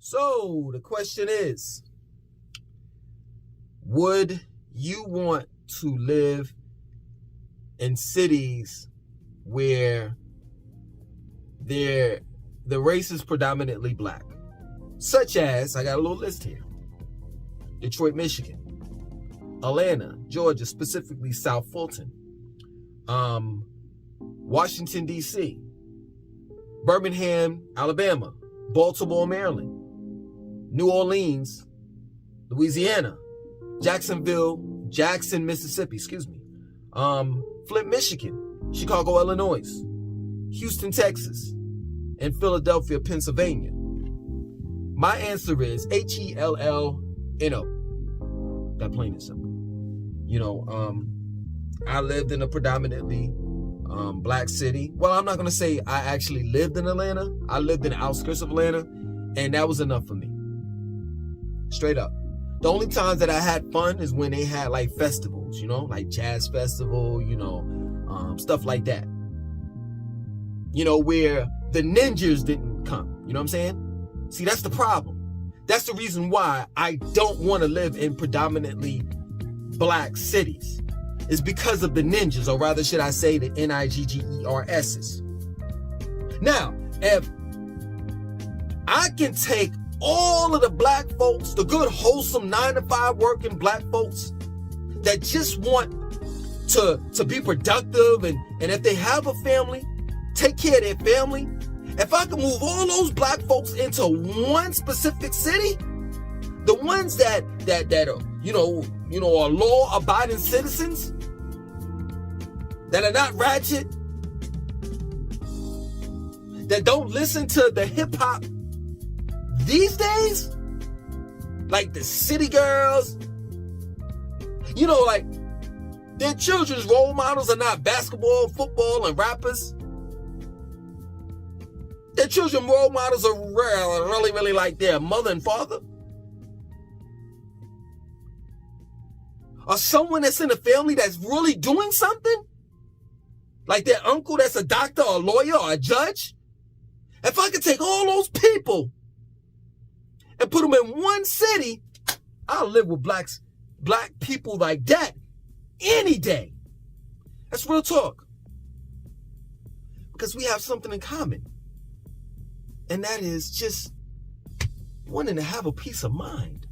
So the question is, would you want to live in cities where the race is predominantly black? Such as, I got a little list here: Detroit, Michigan; Atlanta, Georgia, specifically South Fulton; Washington, D.C., Birmingham, Alabama; Baltimore, Maryland; New Orleans, Louisiana; Jackson, Mississippi, Flint, Michigan; Chicago, Illinois; Houston, Texas; and Philadelphia, Pennsylvania. My answer is Hellno. That plain and simple. I lived in a predominantly black city. Well, I'm not going to say I actually lived in Atlanta. I lived in the outskirts of Atlanta, and that was enough for me. Straight up. The only times that I had fun is when they had like festivals, like jazz festival, stuff like that. Where the ninjas didn't come. You know what I'm saying? See, that's the problem. That's the reason why I don't want to live in predominantly black cities. It's because of the ninjas, or rather should I say the NIGGERSs. Now, if I can take all of the black folks, the good, wholesome 9-to-5 working black folks that just want to be productive, and if they have a family, take care of their family. If I can move all those black folks into one specific city, the ones that are law-abiding citizens, that are not ratchet, that don't listen to the hip-hop these days, like the city girls, like their children's role models are not basketball, football, and rappers. Their children's role models are really, really like their mother and father, or someone that's in a family that's really doing something, like their uncle that's a doctor or a lawyer or a judge. If I could take all those people and put them in one city, I'll live with black people like that any day. That's real talk. Because we have something in common. And that is just wanting to have a peace of mind.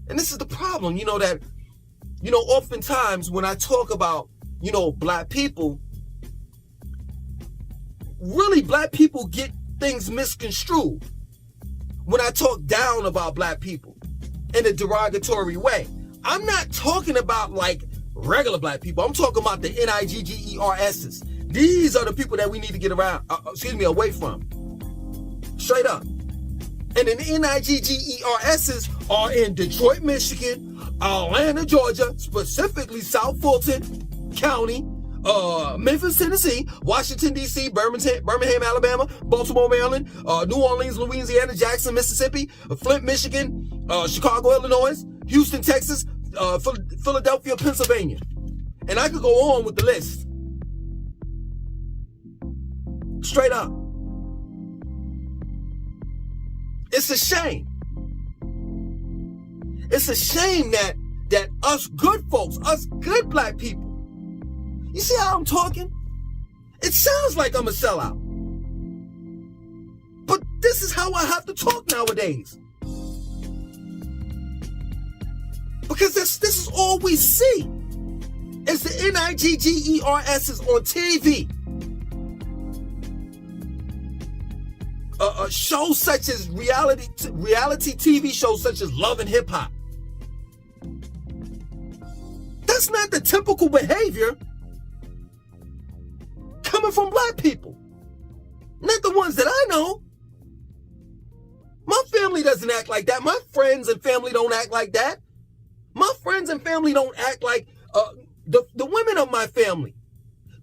And this is the problem, that, oftentimes when I talk about, black people, really black people get things misconstrued when I talk down about black people in a derogatory way. I'm not talking about like regular black people. I'm talking about the NIGGERSs. These are the people that we need to get away from. Straight up. And the NIGGERSs are in Detroit, Michigan, Atlanta, Georgia, specifically South Fulton County, Memphis, Tennessee, Washington, D.C., Birmingham, Alabama, Baltimore, Maryland, New Orleans, Louisiana, Jackson, Mississippi, Flint, Michigan, Chicago, Illinois, Houston, Texas, Philadelphia, Pennsylvania. And I could go on with the list. Straight up. It's a shame. It's a shame that us good folks, us good black people, you see how I'm talking? It sounds like I'm a sellout. But this is how I have to talk nowadays. Because this is all we see. It's the NIGGERSs on TV. Shows such as reality TV shows such as Love and Hip Hop. That's not the typical behavior coming from black people. Not the ones that I know. My family doesn't act like that. My friends and family don't act like that. My friends and family don't act like the women of my family.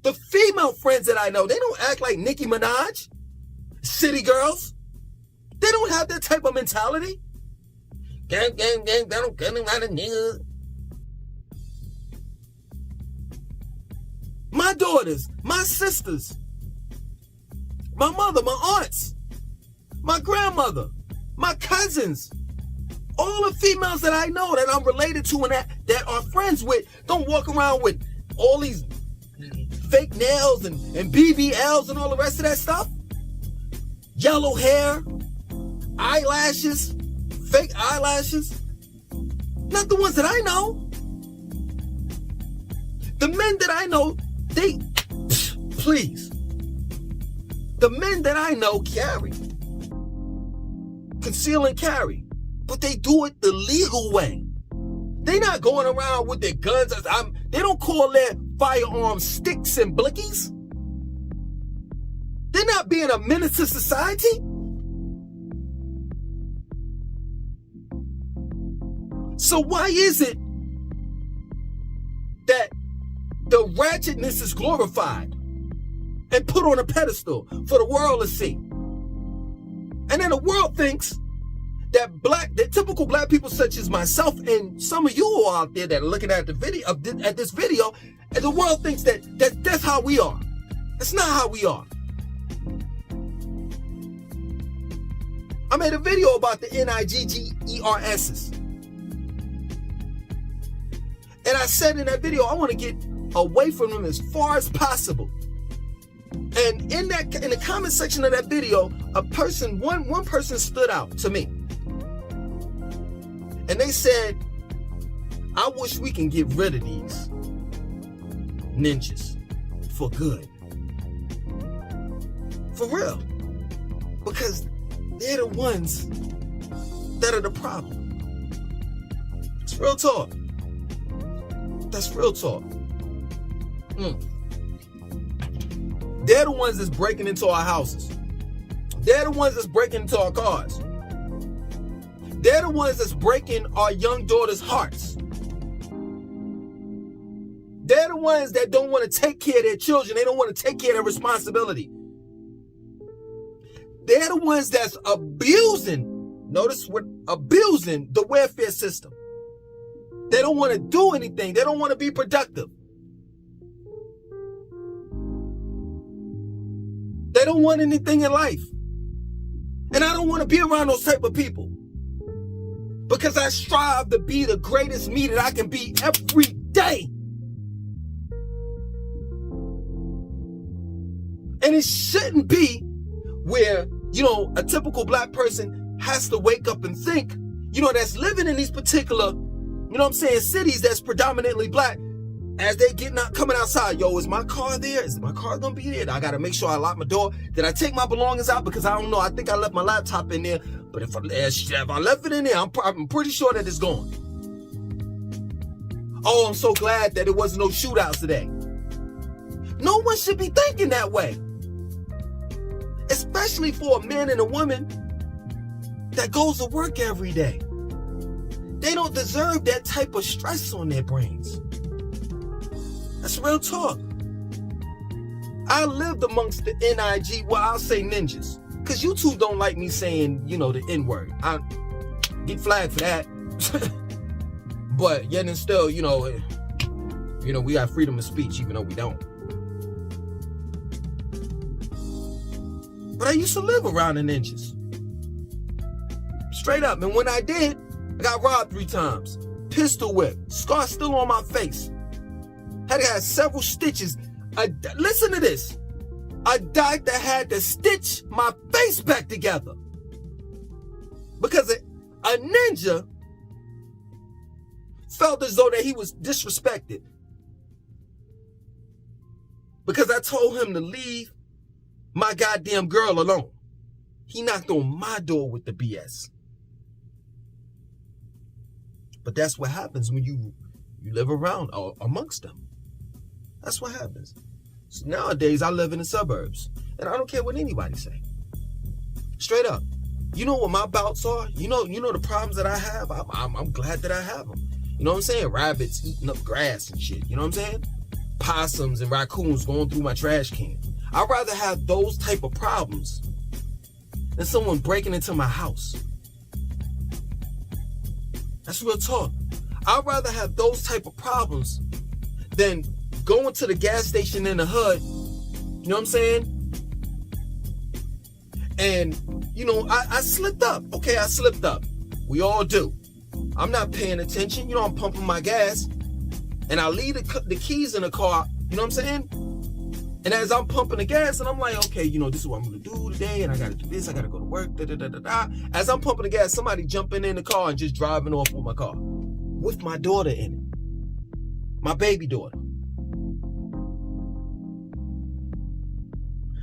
The female friends that I know, they don't act like Nicki Minaj, city girls. They don't have that type of mentality. Gang, gang, gang, they don't get a lot of niggas. My daughters, my sisters, my mother, my aunts, my grandmother, my cousins, all the females that I know that I'm related to and that are friends with don't walk around with all these fake nails and BBLs and all the rest of that stuff. Yellow hair, eyelashes, fake eyelashes. Not the ones that I know. The men that I know, please. The men that I know carry. Conceal and carry. But they do it the legal way. They not going around with their guns. They don't call their firearms sticks and blickies. They're not being a menace to society. So why is it that the ratchetness is glorified and put on a pedestal for the world to see? And then the world thinks that typical black people such as myself and some of you all out there that are looking at the video at this video, and the world thinks that's how we are. That's not how we are. I made a video about the NIGGERSs. And I said in that video, I want to get away from them as far as possible. And in the comment section of that video, one person stood out to me. And they said, I wish we can get rid of these ninjas for good. For real. Because they're the ones that are the problem. It's real talk. That's real talk. They're the ones that's breaking into our houses. They're the ones that's breaking into our cars. They're the ones that's breaking our young daughters' hearts. They're the ones that don't want to take care of their children. They don't want to take care of their responsibility. They're the ones that's abusing, notice what, abusing the welfare system. They don't want to do anything. They don't want to be productive. They don't want anything in life. And I don't want to be around those type of people. Because I strive to be the greatest me that I can be every day. And it shouldn't be where, a typical black person has to wake up and think, that's living in these particular, cities that's predominantly black, as they coming outside. Yo, is my car there? Is my car gonna be there? I gotta make sure I lock my door. Did I take my belongings out? Because I don't know. I think I left my laptop in there. But if I left it in there, I'm pretty sure that it's gone. Oh, I'm so glad that it wasn't no shootouts today. No one should be thinking that way. Especially for a man and a woman that goes to work every day. They don't deserve that type of stress on their brains. That's real talk. I lived amongst the I'll say ninjas. Because you two don't like me saying, the N-word. I get flagged for that. But yet and still, we got freedom of speech, even though we don't. But I used to live around the ninjas. Straight up. And when I did, I got robbed 3 times. Pistol whip. Scar still on my face. Had to have several stitches. Listen to this. A doctor had to stitch my face back together. Because a ninja felt as though that he was disrespected. Because I told him to leave my goddamn girl alone. He knocked on my door with the BS. But that's what happens when you live around or amongst them. That's what happens. So nowadays, I live in the suburbs. And I don't care what anybody say. Straight up. You know what my bouts are? You know the problems that I have? I'm glad that I have them. You know what I'm saying? Rabbits eating up grass and shit. You know what I'm saying? Possums and raccoons going through my trash can. I'd rather have those type of problems than someone breaking into my house. That's real talk. I'd rather have those type of problems than going to the gas station in the hood, you know what I'm saying? And, I slipped up. Okay, I slipped up. We all do. I'm not paying attention. I'm pumping my gas. And I leave the keys in the car. You know what I'm saying? And as I'm pumping the gas, and I'm like, okay, this is what I'm going to do today. And I got to do this. I got to go to work. As I'm pumping the gas, somebody jumping in the car and just driving off with my car. With my daughter in it. My baby daughter.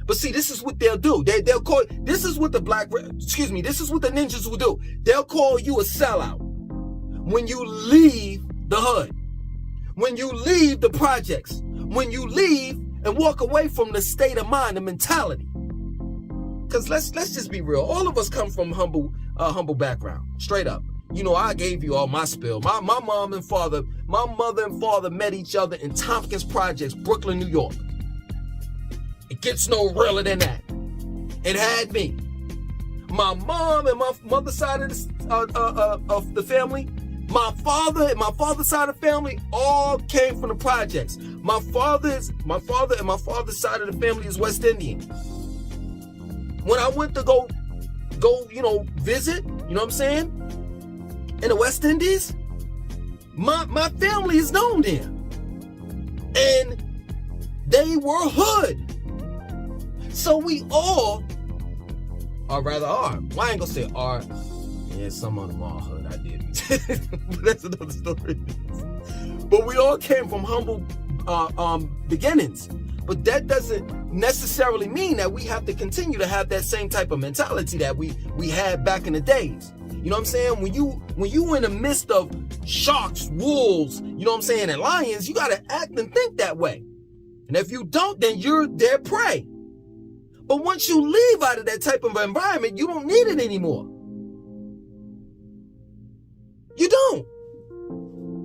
But see, this is what they'll do. They'll call, this is what the ninjas will do. They'll call you a sellout when you leave the hood, when you leave the projects, when you leave and walk away from the state of mind, the mentality. Because let's just be real. All of us come from humble background, straight up. I gave you all my spill. My mother and father met each other in Tompkins Projects, Brooklyn, New York. It gets no realer than that. It had me. My mom and my mother's side of the family, my father and my father's side of the family all came from the projects. My father and my father's side of the family is West Indian. When I went to go, visit, you know what I'm saying, in the West Indies, my family is known there. And they were hood. So we all, or rather are, well, I ain't gonna say are, yeah, some of them are hood, I did. But that's another story. But we all came from humble beginnings. But that doesn't necessarily mean that we have to continue to have that same type of mentality that we had back in the days. You know what I'm saying? When you in the midst of sharks, wolves, you know what I'm saying, and lions, you gotta act and think that way. And if you don't, then you're their prey. But once you leave out of that type of environment, you don't need it anymore. You don't.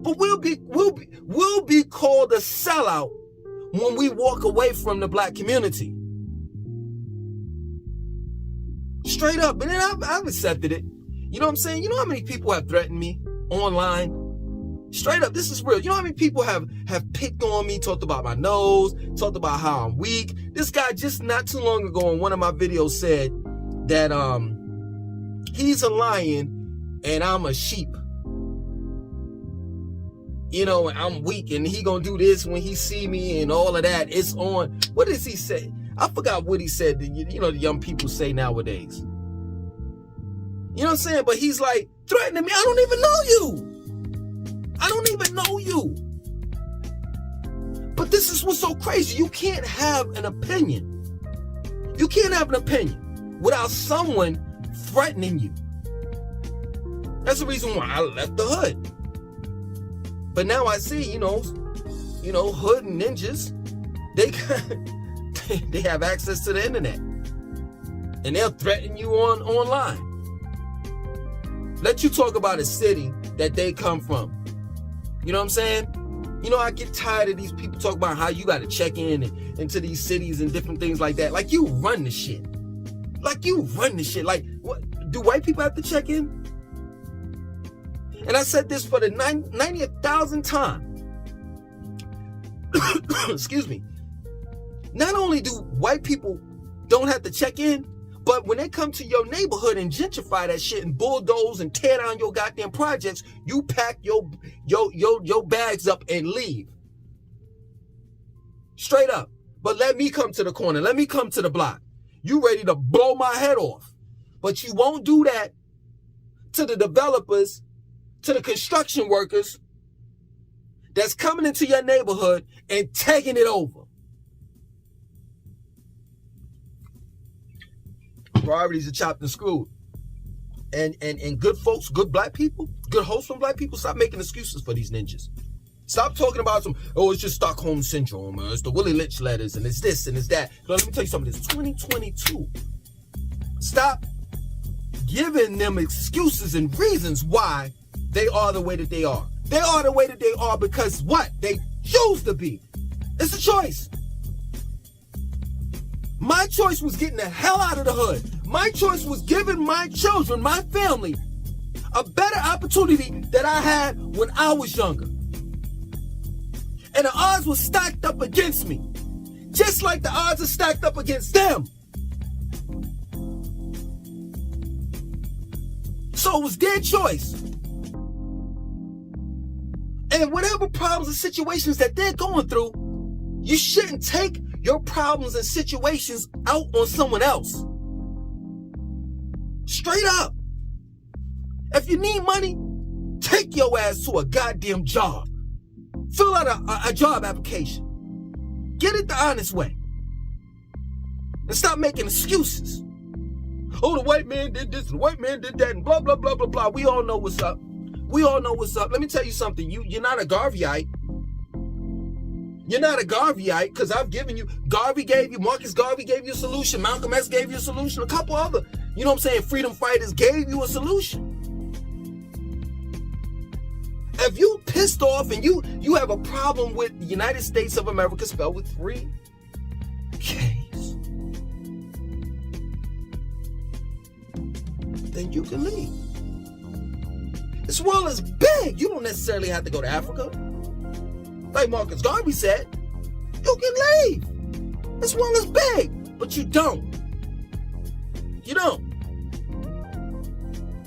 But we'll be called a sellout when we walk away from the black community. Straight up. And then I've accepted it. You know what I'm saying? You know how many people have threatened me online? Straight up, this is real. You know how many people have picked on me, talked about my nose, talked about how I'm weak. This guy just not too long ago in one of my videos said that he's a lion and I'm a sheep. And I'm weak and he gonna do this when he see me and all of that. It's on. What does he say? I forgot what he said. The young people say nowadays. You know what I'm saying? But he's like threatening me. I don't even know you. I don't even know you. But this is what's so crazy. You can't have an opinion. You can't have an opinion without someone threatening you. That's the reason why I left the hood. But now I see, hood and ninjas, they have access to the internet. And they'll threaten you online. Let you talk about a city that they come from. You know what I'm saying? I get tired of these people talking about how you got to check into these cities and different things like that. Like you run the shit. Like what? Do white people have to check in? And I said this for the 90,000th time. Excuse me. Not only do white people don't have to check in, but when they come to your neighborhood and gentrify that shit and bulldoze and tear down your goddamn projects, you pack your bags up and leave. Straight up. But let me come to the corner. Let me come to the block. You ready to blow my head off. But you won't do that to the developers, to the construction workers that's coming into your neighborhood and taking it over. Priorities are chopped and screwed. And good folks, good black people, good wholesome black people, stop making excuses for these ninjas. Stop talking about it's just Stockholm Syndrome, or it's the Willie Lynch letters, and it's this and it's that. So let me tell you something, it's 2022. Stop giving them excuses and reasons why they are the way that they are. They are the way that they are because what? They choose to be. It's a choice. My choice was getting the hell out of the hood. My choice was giving my children, my family, a better opportunity that I had when I was younger. And the odds were stacked up against me. Just like the odds are stacked up against them. So it was their choice. And whatever problems and situations that they're going through, you shouldn't take your problems and situations out on someone else. Straight up. If you need money, take your ass to a goddamn job. Fill out a job application. Get it the honest way. And stop making excuses. Oh, the white man did this, the white man did that, and blah, blah, blah, blah, blah. We all know what's up. We all know what's up. Let me tell you something. You're not a Garveyite. You're not a Garveyite, because I've given you, Marcus Garvey gave you a solution. Malcolm X gave you a solution. A couple other, you know what I'm saying, freedom fighters gave you a solution. If you pissed off and you have a problem with the United States of America spelled with 3 K's, then you can leave. This world is big. You don't necessarily have to go to Africa. Like Marcus Garvey said, you can leave. This world is big, but you don't. You don't.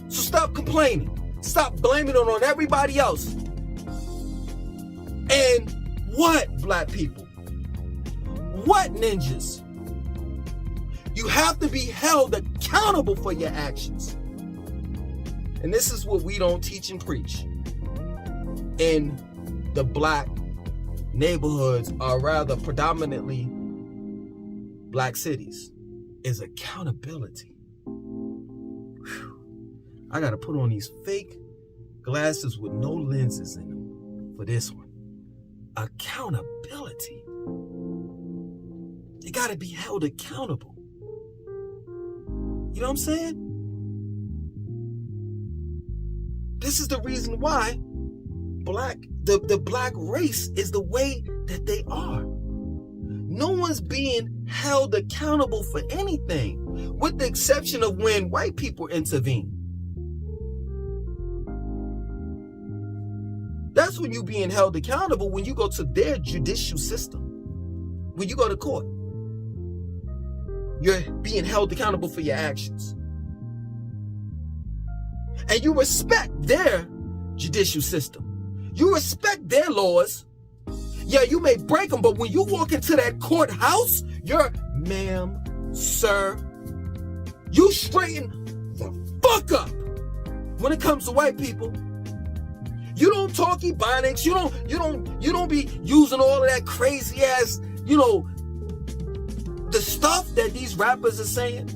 So stop complaining. Stop blaming it on everybody else. And what, black people? What, ninjas? You have to be held accountable for your actions. And this is what we don't teach and preach in the black neighborhoods, or rather predominantly black cities, is accountability. I gotta put on these fake glasses with no lenses in them for this one. Accountability. You gotta be held accountable. You know what I'm saying? This is the reason why the black race is the way that they are. No one's being held accountable for anything, with the exception of when white people intervene. That's when you're being held accountable, when you go to their judicial system. When you go to court, you're being held accountable for your actions. And you respect their judicial system. You respect their laws. Yeah, you may break them, but when you walk into that courthouse, you're, ma'am, sir, you straighten the fuck up. When it comes to white people, you don't talk ebonics. You don't be using all of that crazy ass, the stuff that these rappers are saying.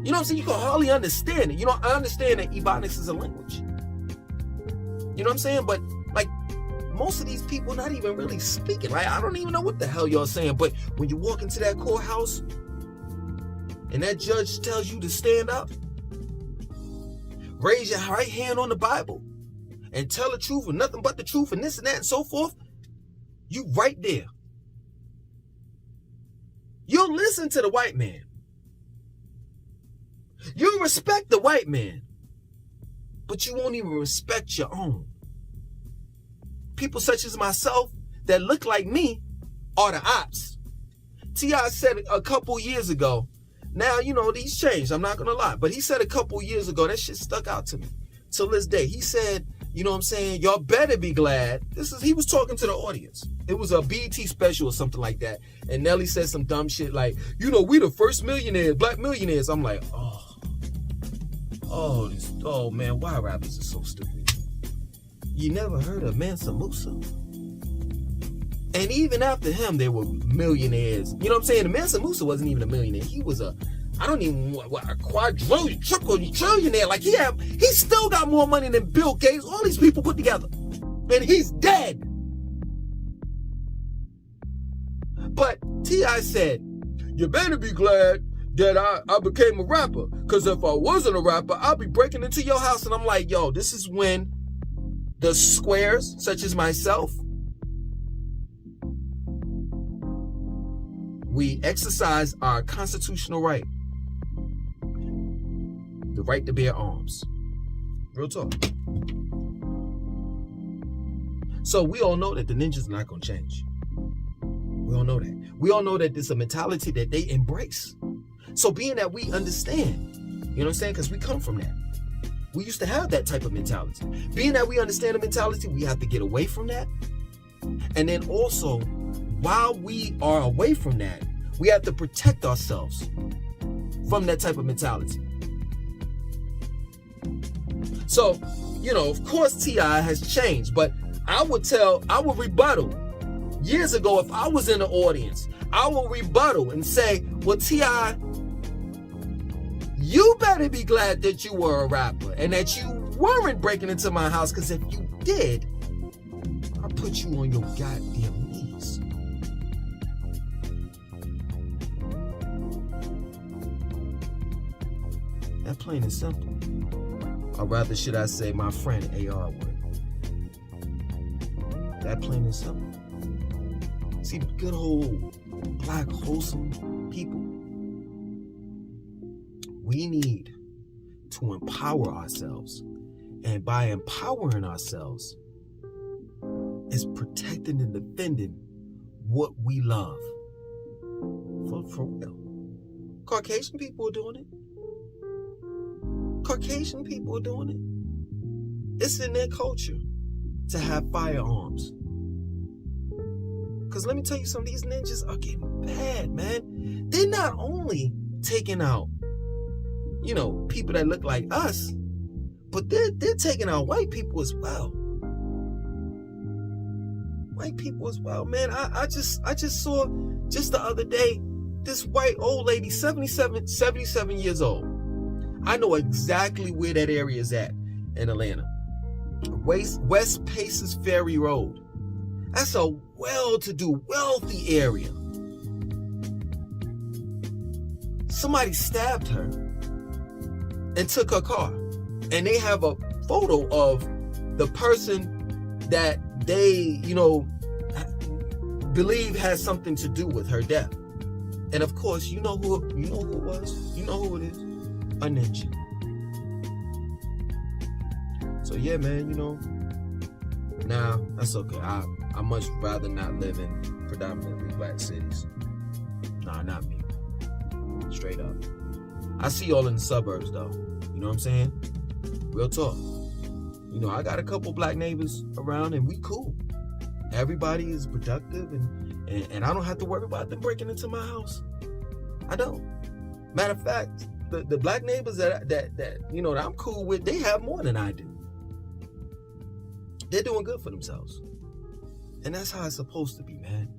You know what I'm saying? You can hardly understand it. I understand that ebonics is a language. You know what I'm saying? But like, most of these people not even really speaking. Like, I don't even know what the hell y'all saying. But when you walk into that courthouse and that judge tells you to stand up, raise your right hand on the Bible, and tell the truth and nothing but the truth and this and that and so forth, you right there. You'll listen to the white man. You respect the white man, but you won't even respect your own. People such as myself that look like me are the ops. T.I. said a couple years ago, now, these changed, I'm not going to lie, but he said a couple years ago, that shit stuck out to me till this day. He said, you know what I'm saying, y'all better be glad. He was talking to the audience. It was a BET special or something like that. And Nelly said some dumb shit like, we the first millionaires, black millionaires. I'm like, oh man, why rappers are so stupid. You never heard of Mansa Musa? And even after him, they were millionaires. You know what I'm saying? Mansa Musa wasn't even a millionaire. He was a quadrillion, trillionaire. Like, he still got more money than Bill Gates, all these people put together. And he's dead. But T.I. said, you better be glad that I became a rapper. Because if I wasn't a rapper, I'd be breaking into your house. And I'm like, yo, this is when the squares, such as myself, we exercise our constitutional right. The right to bear arms. Real talk. So we all know that the ninjas are not going to change. We all know that. We all know that there's a mentality that they embrace. So being that we understand, you know what I'm saying? Because we come from that. We used to have that type of mentality. Being that we understand the mentality, we have to get away from that. And then also, while we are away from that, we have to protect ourselves from that type of mentality. So, of course T.I. has changed, but I would rebuttal. Years ago, if I was in the audience, I will rebuttal and say, well, T.I., you better be glad that you were a rapper and that you weren't breaking into my house, because if you did, I'll put you on your goddamn knees. That plain and simple. Or rather, should I say, my friend AR would. That plain and simple. See, good old black wholesome people, we need to empower ourselves. And by empowering ourselves, is protecting and defending what we love. For real. Caucasian people are doing it. Caucasian people are doing it. It's in their culture to have firearms. Because let me tell you something, these ninjas are getting bad, man. They're not only taking out, people that look like us, but they're taking out white people as well. White people as well, man. I just saw just the other day this white old lady, 77 years old. I know exactly where that area is at in Atlanta. West Paces Ferry Road. That's a well-to-do, wealthy area. Somebody stabbed her and took her car. And they have a photo of the person that they, believe has something to do with her death. And of course, you know who it was? You know who it is? A ninja. So yeah, man, nah, that's okay. I much rather not live in predominantly black cities. Nah, not me. Straight up. I see y'all in the suburbs though. You know what I'm saying? Real talk. I got a couple black neighbors around and we cool. Everybody is productive and I don't have to worry about them breaking into my house. I don't. Matter of fact, the black neighbors that I'm cool with, they have more than I do. They're doing good for themselves. And that's how it's supposed to be, man.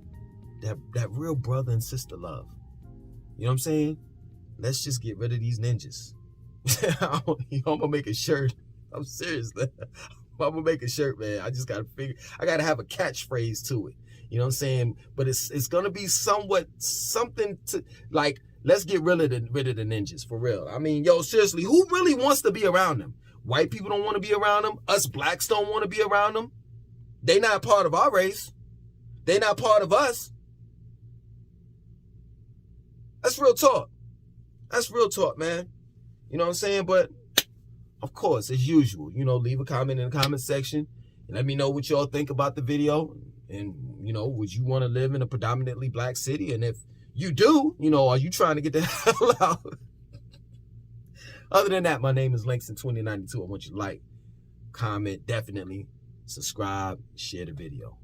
That real brother and sister love. You know what I'm saying? Let's just get rid of these ninjas. I'm gonna make a shirt. I'm serious. I'm gonna make a shirt, man. I just gotta I gotta have a catchphrase to it. You know what I'm saying? But it's gonna be something to like, let's get rid of the ninjas, for real. I mean, seriously, who really wants to be around them? White people don't want to be around them. Us blacks don't want to be around them. They not part of our race. They not part of us. That's real talk. That's real talk, man. You know what I'm saying? But of course, as usual, leave a comment in the comment section and let me know what y'all think about the video. And, would you want to live in a predominantly black city? And if you do, are you trying to get the hell out? Other than that, my name is Langston2092. I want you to like, comment, definitely subscribe, share the video.